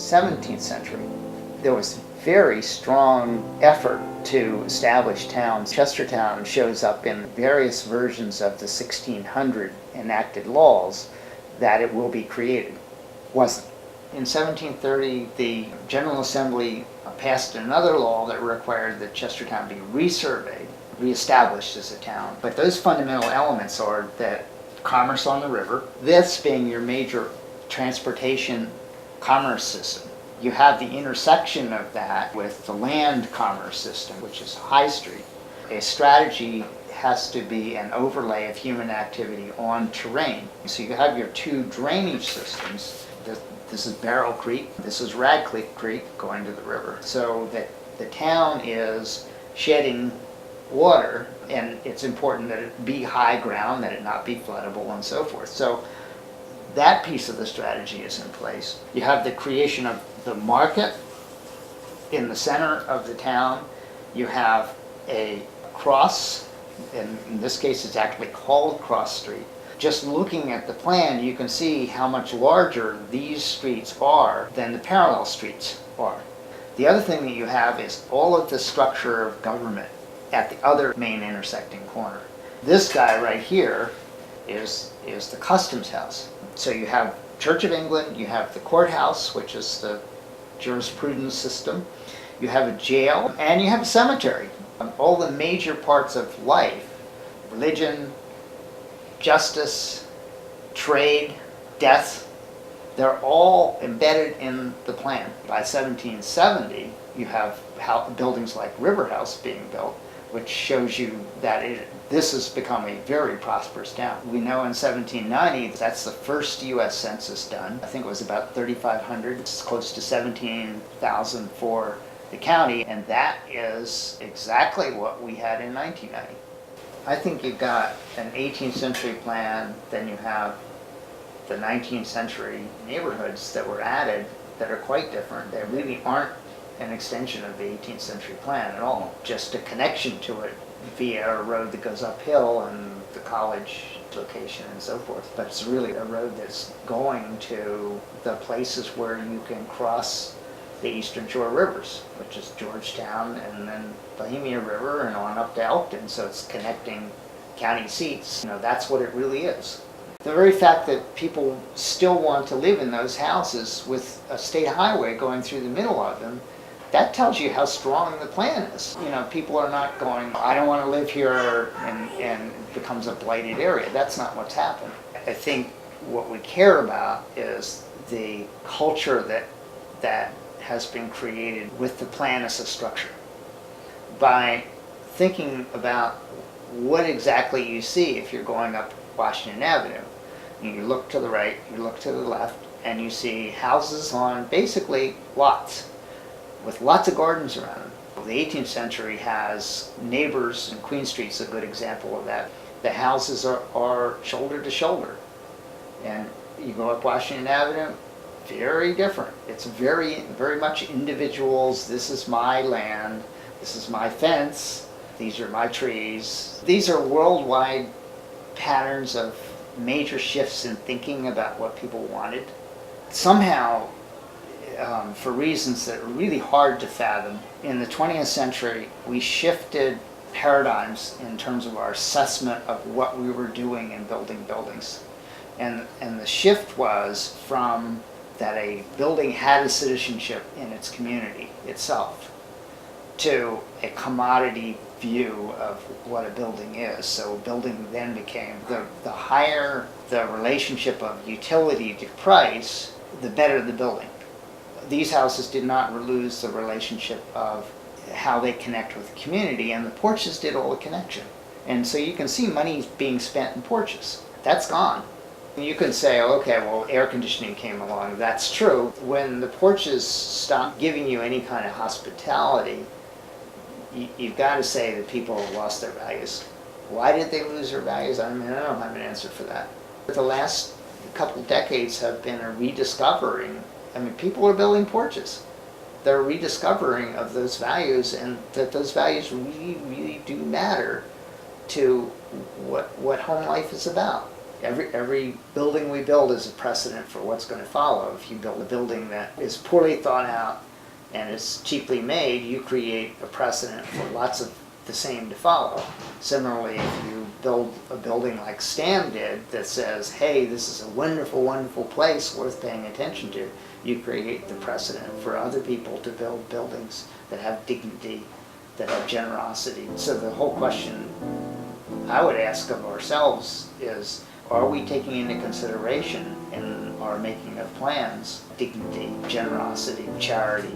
17th century, there was very strong effort to establish towns. Chestertown shows up in various versions of the 1600 enacted laws that it will be created. Wasn't. In 1730, the General Assembly passed another law that required that Chestertown be resurveyed, reestablished as a town. But those fundamental elements are that commerce on the river, this being your major transportation commerce system. You have the intersection of that with the land commerce system, which is High Street. A strategy has to be an overlay of human activity on terrain. So you have your two drainage systems. This is Barrel Creek, this is Radcliffe Creek going to the river. So that the town is shedding water, and it's important that it be high ground, that it not be floodable, and so forth. So that piece of the strategy is in place. You have the creation of the market in the center of the town. You have a cross, and in this case it's actually called Cross Street. Just looking at the plan, you can see how much larger these streets are than the parallel streets are. The other thing that you have is all of the structure of government at the other main intersecting corner. This guy right here is the customs house. So you have Church of England, you have the courthouse, which is the jurisprudence system, you have a jail, and you have a cemetery. All the major parts of life, religion, justice, trade, death, they're all embedded in the plan. By 1770, you have buildings like River House being built, which shows you that this has become a very prosperous town. We know in 1790, that's the first U.S. census done. I think it was about 3,500. It's close to 17,000 for the county, and that is exactly what we had in 1990. I think you've got an 18th century plan, then you have the 19th century neighborhoods that were added that are quite different. They really aren't an extension of the 18th century plan at all, just a connection to it via a road that goes uphill and the college location and so forth. But it's really a road that's going to the places where you can cross the Eastern Shore rivers, which is Georgetown and then Bohemia River and on up to Elkton. So it's connecting county seats. That's what it really is. The very fact that people still want to live in those houses with a state highway going through the middle of them, that tells you how strong the plan is. People are not going, I don't want to live here, and it becomes a blighted area. That's not what's happened. I think what we care about is the culture that has been created with the plan as a structure. By thinking about what exactly you see if you're going up Washington Avenue. You look to the right, you look to the left, and you see houses on basically lots, with lots of gardens around them. The 18th century has neighbors, and Queen Street's a good example of that. The houses are shoulder to shoulder. And you go up Washington Avenue, very different. It's very, very much individuals. This is my land, this is my fence, these are my trees. These are worldwide patterns of major shifts in thinking about what people wanted. Somehow, for reasons that are really hard to fathom, in the 20th century, we shifted paradigms in terms of our assessment of what we were doing in building buildings. And the shift was from that a building had a citizenship in its community itself to a commodity view of what a building is. So a building then became, the higher the relationship of utility to price, the better the building. These houses did not lose the relationship of how they connect with the community, and the porches did all the connection. And so you can see money being spent in porches. That's gone. You can say, okay, well, air conditioning came along. That's true. When the porches stop giving you any kind of hospitality, you've got to say that people have lost their values. Why did they lose their values? I don't have an answer for that. But the last couple decades have been a rediscovering. People are building porches. They're rediscovering of those values, and that those values really, really do matter to what home life is about. Every building we build is a precedent for what's going to follow. If you build a building that is poorly thought out and is cheaply made, you create a precedent for lots of the same to follow. Similarly, if you build a building like Stam did that says, hey, this is a wonderful, wonderful place worth paying attention to, you create the precedent for other people to build buildings that have dignity, that have generosity. So the whole question I would ask of ourselves is, are we taking into consideration in our making of plans dignity, generosity, charity?